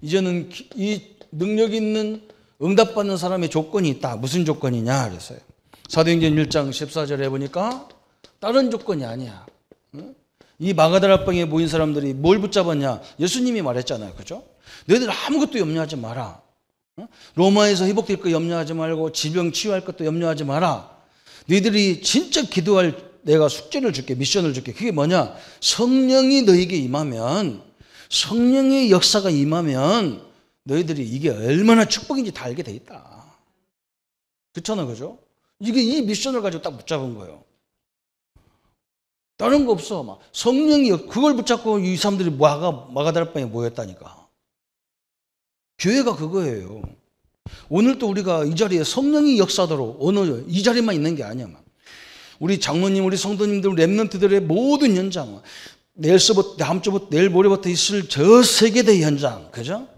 이제는 이 능력 있는 응답받는 사람의 조건이 있다. 무슨 조건이냐 그랬어요. 사도행전 1장 14절에 보니까 다른 조건이 아니야. 이 마가다라 방에 모인 사람들이 뭘 붙잡았냐? 예수님이 말했잖아요. 그죠? 너희들 아무것도 염려하지 마라. 로마에서 회복될 거 염려하지 말고 질병 치유할 것도 염려하지 마라. 너희들이 진짜 기도할 내가 숙제를 줄게, 미션을 줄게. 그게 뭐냐? 성령이 너에게 임하면, 성령의 역사가 임하면 너희들이 이게 얼마나 축복인지 다 알게 돼 있다. 그렇잖아, 그죠? 이게 이 미션을 가지고 딱 붙잡은 거예요. 다른 거 없어. 막 성령이 그걸 붙잡고 이 사람들이 마가다락방에 모였다니까. 교회가 그거예요. 오늘도 우리가 이 자리에 성령이 역사도록 오늘 이 자리만 있는 게 아니야. 우리 장로님, 우리 성도님들, 렘넌트들의 모든 현장, 내일서부터 다음 주부터 내일 모레부터 있을 저 세계대 현장, 그죠?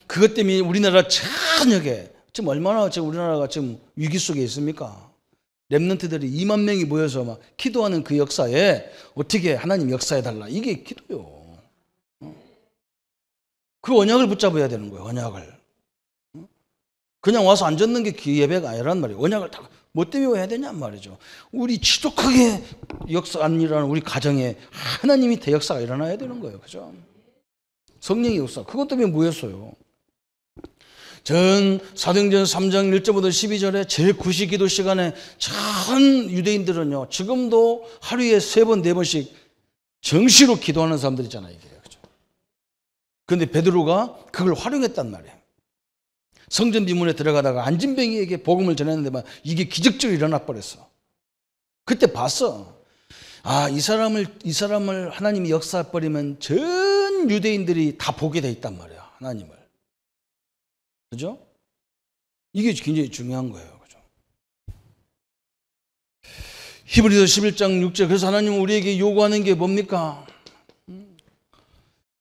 그것 때문에 우리나라 전역에 지금 얼마나 지금 우리나라가 지금 위기 속에 있습니까? 렘넌트들이 2만 명이 모여서 막 기도하는 그 역사에 어떻게 하나님 역사해달라. 이게 기도요. 그 언약을 붙잡아야 되는 거예요. 언약을. 그냥 와서 앉았는 게 예배가 아니란 말이에요. 언약을 다 뭐 때문에 해야 되냔 말이죠. 우리 지독하게 역사 안 일어나는 우리 가정에 하나님이 대역사가 일어나야 되는 거예요. 그죠? 성령의 역사. 그것 때문에 모였어요. 전 사도행전 3장 1절부터 12절에 제9시 기도 시간에 전 유대인들은요, 지금도 하루에 3번, 4번씩 정시로 기도하는 사람들 있잖아요. 이게. 그죠? 그런데 베드로가 그걸 활용했단 말이에요. 성전 비문에 들어가다가 안진뱅이에게 복음을 전했는데 이게 기적적으로 일어나 버렸어. 그때 봤어. 아, 이 사람을 하나님이 역사해 버리면 전 유대인들이 다 보게 돼 있단 말이야. 하나님을. 그죠? 이게 굉장히 중요한 거예요. 그죠? 히브리서 11장 6절. 그래서 하나님은 우리에게 요구하는 게 뭡니까?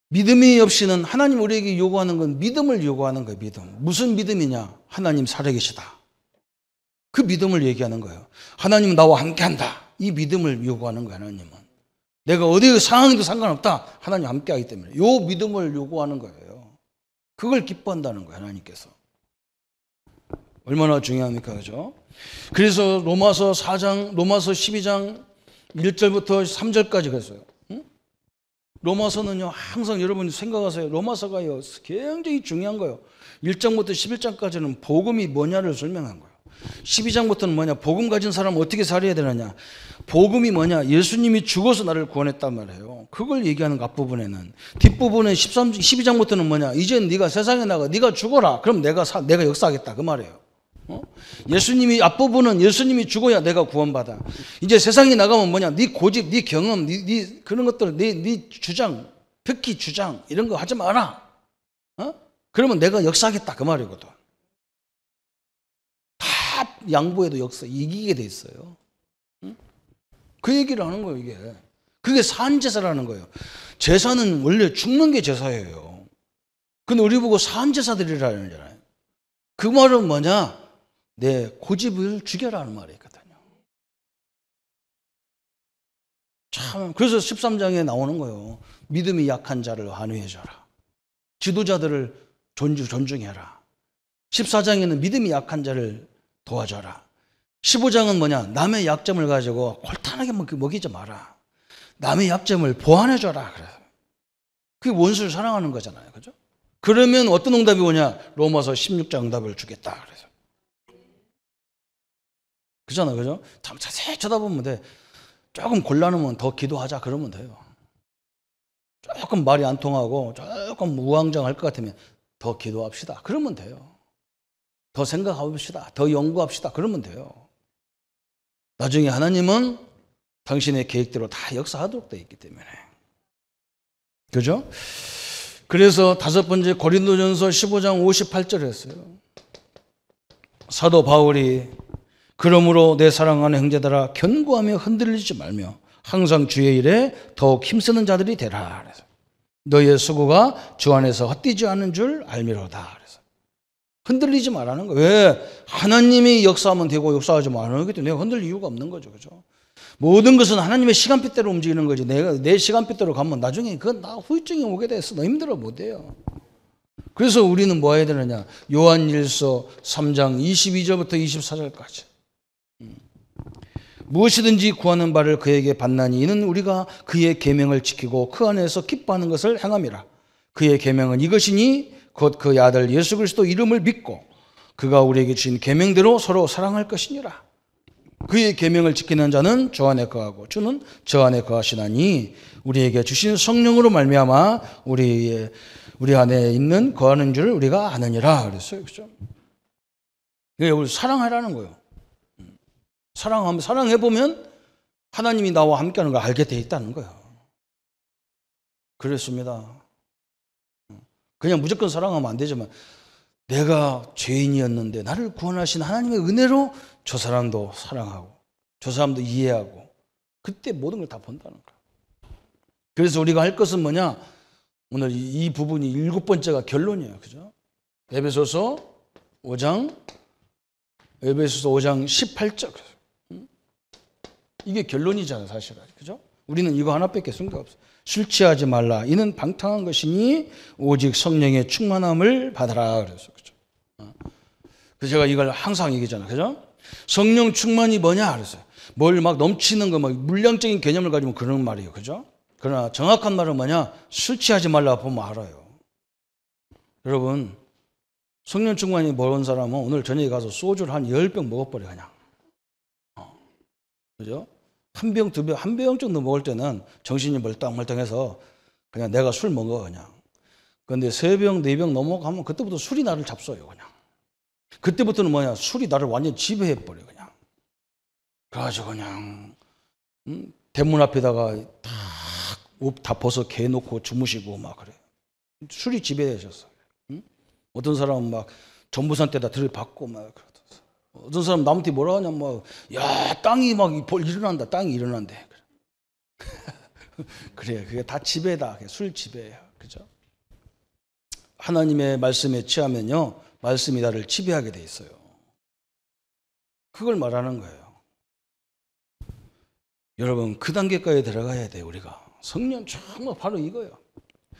믿음이 없이는 하나님 우리에게 요구하는 건 믿음을 요구하는 거예요. 믿음. 무슨 믿음이냐? 하나님 살아계시다. 그 믿음을 얘기하는 거예요. 하나님은 나와 함께한다. 이 믿음을 요구하는 거예요. 하나님은. 내가 어디 상황에도 상관없다. 하나님 함께하기 때문에. 이 믿음을 요구하는 거예요. 그걸 기뻐한다는 거예요. 하나님께서. 얼마나 중요합니까? 그죠? 그래서 로마서 12장 1절부터 3절까지 그랬어요. 로마서는요, 항상 여러분이 생각하세요. 로마서가요, 굉장히 중요한 거예요. 1장부터 11장까지는 복음이 뭐냐를 설명한 거예요. 12장부터는 뭐냐? 복음 가진 사람은 어떻게 살아야 되느냐? 복음이 뭐냐? 예수님이 죽어서 나를 구원했단 말이에요. 그걸 얘기하는 그 앞부분에는. 뒷부분에 12장부터는 뭐냐? 이제 네가 세상에 나가, 네가 죽어라. 그럼 내가 역사하겠다. 그 말이에요. 예수님이 앞부분은 예수님이 죽어야 내가 구원받아. 이제 세상에 나가면 뭐냐? 네 고집, 네 경험, 네 그런 것들, 네 주장, 특히 주장 이런 거 하지 마라. 그러면 내가 역사하겠다 그 말이거든. 다 양보해도 역사 이기게 돼 있어요. 그 얘기를 하는 거예요. 이게 그게 산제사라는 거예요. 제사는 원래 죽는 게 제사예요. 근데 우리 보고 산제사들이라는 거잖아요. 그 말은 뭐냐? 내 고집을 죽여라는 말이거든요. 참, 그래서 13장에 나오는 거예요. 믿음이 약한 자를 안위해줘라. 지도자들을 존중해라. 14장에는 믿음이 약한 자를 도와줘라. 15장은 뭐냐? 남의 약점을 가지고 골탄하게 먹이지 마라. 남의 약점을 보완해줘라. 그래요. 그게 원수를 사랑하는 거잖아요. 그죠? 그러면 어떤 응답이 오냐? 로마서 16장 응답을 주겠다. 그래서. 그잖아, 그죠? 참 자세히 쳐다보면 돼. 조금 곤란하면 더 기도하자 그러면 돼요. 조금 말이 안 통하고 조금 우왕좌왕할 것 같으면 더 기도합시다. 그러면 돼요. 더 생각해봅시다. 더 연구합시다. 그러면 돼요. 나중에 하나님은 당신의 계획대로 다 역사하도록 되어 있기 때문에. 그죠? 그래서 다섯 번째 고린도전서 15장 58절에 했어요. 사도 바울이 그러므로 내 사랑하는 형제들아 견고하며 흔들리지 말며 항상 주의 일에 더욱 힘쓰는 자들이 되라. 그래서 너희의 수고가 주 안에서 헛되지 않은 줄 알미로다. 그래서 흔들리지 말라는 거예요. 왜? 하나님이 역사하면 되고 역사하지 말아야 하기 때문에 내가 흔들릴 이유가 없는 거죠. 그죠? 모든 것은 하나님의 시간표대로 움직이는 거지. 내가 내 시간표대로 가면 나중에 그건 나 후유증이 오게 돼서 너 힘들어 못 해요. 그래서 우리는 뭐 해야 되느냐? 요한일서 3장 22절부터 24절까지. 무엇이든지 구하는 바를 그에게 받나니 이는 우리가 그의 계명을 지키고 그 안에서 기뻐하는 것을 행함이라. 그의 계명은 이것이니 곧 그의 아들 예수 그리스도 이름을 믿고 그가 우리에게 주신 계명대로 서로 사랑할 것이니라. 그의 계명을 지키는 자는 저 안에 거하고 주는 저 안에 거하시나니 우리에게 주신 성령으로 말미암아 우리 안에 있는 거하는 줄 우리가 아느니라 그랬어요. 그렇죠? 우리 사랑하라는 거예요. 사랑해 보면 하나님이 나와 함께하는 걸 알게 돼 있다는 거예요. 그렇습니다. 그냥 무조건 사랑하면 안 되지만 내가 죄인이었는데 나를 구원하신 하나님의 은혜로 저 사람도 사랑하고 저 사람도 이해하고 그때 모든 걸 다 본다는 거예요. 그래서 우리가 할 것은 뭐냐? 오늘 이 부분이 7번째가 결론이에요. 그죠? 에베소서 5장 18절. 이게 결론이잖아요, 사실은. 그죠? 우리는 이거 하나밖에 쓴 게 없어요. 술 취하지 말라. 이는 방탕한 것이니 오직 성령의 충만함을 받아라. 그래서 그죠? 그래서 제가 이걸 항상 얘기하잖아요. 그죠? 성령 충만이 뭐냐? 그래서 뭘 막 넘치는 거, 막 물량적인 개념을 가지고 그런 말이에요. 그죠? 그러나 정확한 말은 뭐냐? 술 취하지 말라 보면 알아요. 여러분, 성령 충만이 모르는 사람은 오늘 저녁에 가서 소주를 한 10병 먹어버려, 그냥. 그죠? 한 병, 두 병, 한 병 정도 먹을 때는 정신이 멀뚱멀뚱해서 그냥 내가 술 먹어, 그냥. 그런데 3병, 4병 넘어가면 그때부터 술이 나를 잡숴요, 그냥. 그때부터는 뭐냐? 술이 나를 완전 지배해버려, 그냥. 그래가지고 그냥, 대문 앞에다가 옷 다 벗어 개 놓고 주무시고 막 그래. 술이 지배되셨어요. 어떤 사람은 막 전부산 때다 들이받고 막 그러더라고요. 어떤 사람 나무한테 뭐라 하냐, 막, 야, 땅이 막 일어난다, 땅이 일어난대. 그래, 그게 다 지배다. 술 지배예요. 그죠? 하나님의 말씀에 취하면요, 말씀이 나를 지배하게 돼 있어요. 그걸 말하는 거예요. 여러분, 그 단계까지 들어가야 돼요, 우리가. 성령 정말 바로 이거예요.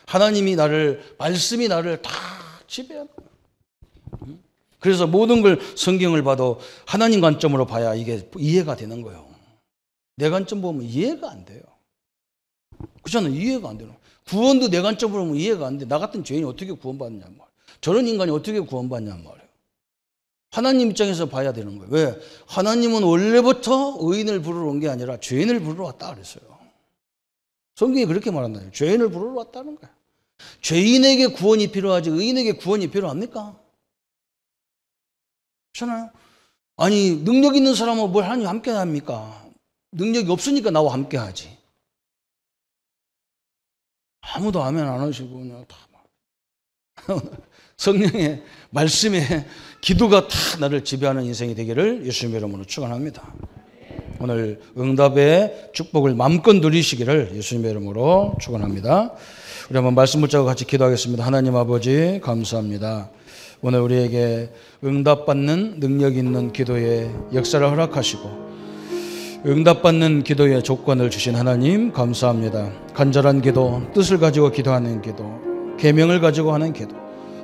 하나님이 말씀이 나를 다 지배하는 거예요. 그래서 모든 걸 성경을 봐도 하나님 관점으로 봐야 이게 이해가 되는 거예요. 내 관점 보면 이해가 안 돼요. 그렇잖아요. 이해가 안 되는 거예요. 구원도 내 관점으로 보면 이해가 안 돼. 나 같은 죄인이 어떻게 구원받느냐 말이에요. 저런 인간이 어떻게 구원받냐 말이에요. 하나님 입장에서 봐야 되는 거예요. 왜? 하나님은 원래부터 의인을 부르러 온 게 아니라 죄인을 부르러 왔다 그랬어요. 성경이 그렇게 말한다요. 죄인을 부르러 왔다는 거예요. 죄인에게 구원이 필요하지 의인에게 구원이 필요합니까? 그렇잖아요. 아니, 능력 있는 사람은 뭘 하나님 함께 합니까? 능력이 없으니까 나와 함께 하지. 아무도 아멘 안 하시고 그냥 다 성령의 말씀에 기도가 다 나를 지배하는 인생이 되기를 예수님의 이름으로 축원합니다. 오늘 응답의 축복을 마음껏 누리시기를 예수님의 이름으로 축원합니다. 우리 한번 말씀 붙잡고 같이 기도하겠습니다. 하나님 아버지 감사합니다. 오늘 우리에게 응답받는 능력 있는 기도의 역사를 허락하시고 응답받는 기도의 조건을 주신 하나님 감사합니다. 간절한 기도, 뜻을 가지고 기도하는 기도, 계명을 가지고 하는 기도,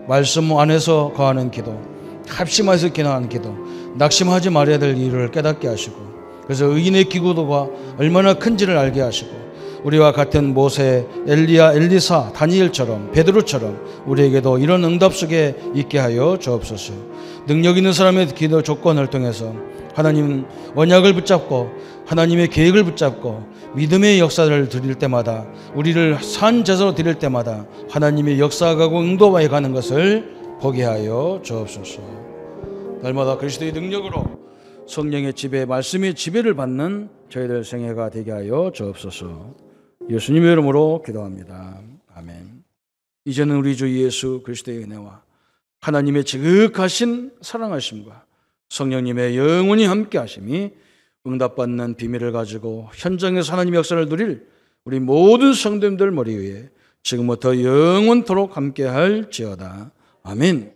말씀 안에서 거하는 기도, 합심해서 기도하는 기도, 낙심하지 말아야 될 일을 깨닫게 하시고 그래서 의인의 기도가 얼마나 큰지를 알게 하시고 우리와 같은 모세, 엘리야, 엘리사, 다니엘처럼 베드로처럼 우리에게도 이런 응답 속에 있게 하여 주옵소서. 능력 있는 사람의 기도 조건을 통해서 하나님 언약을 붙잡고 하나님의 계획을 붙잡고 믿음의 역사를 드릴 때마다 우리를 산 제사로 드릴 때마다 하나님의 역사하고 응도해 가는 것을 보게 하여 주옵소서. 날마다 그리스도의 능력으로 성령의 지배, 말씀의 지배를 받는 저희들 생애가 되게 하여 주옵소서. 예수님의 이름으로 기도합니다. 아멘. 이제는 우리 주 예수 그리스도의 은혜와 하나님의 지극하신 사랑하심과 성령님의 영원히 함께 하심이 응답받는 비밀을 가지고 현장에서 하나님의 역사를 누릴 우리 모든 성도님들 머리 위에 지금부터 영원토록 함께할지어다. 아멘.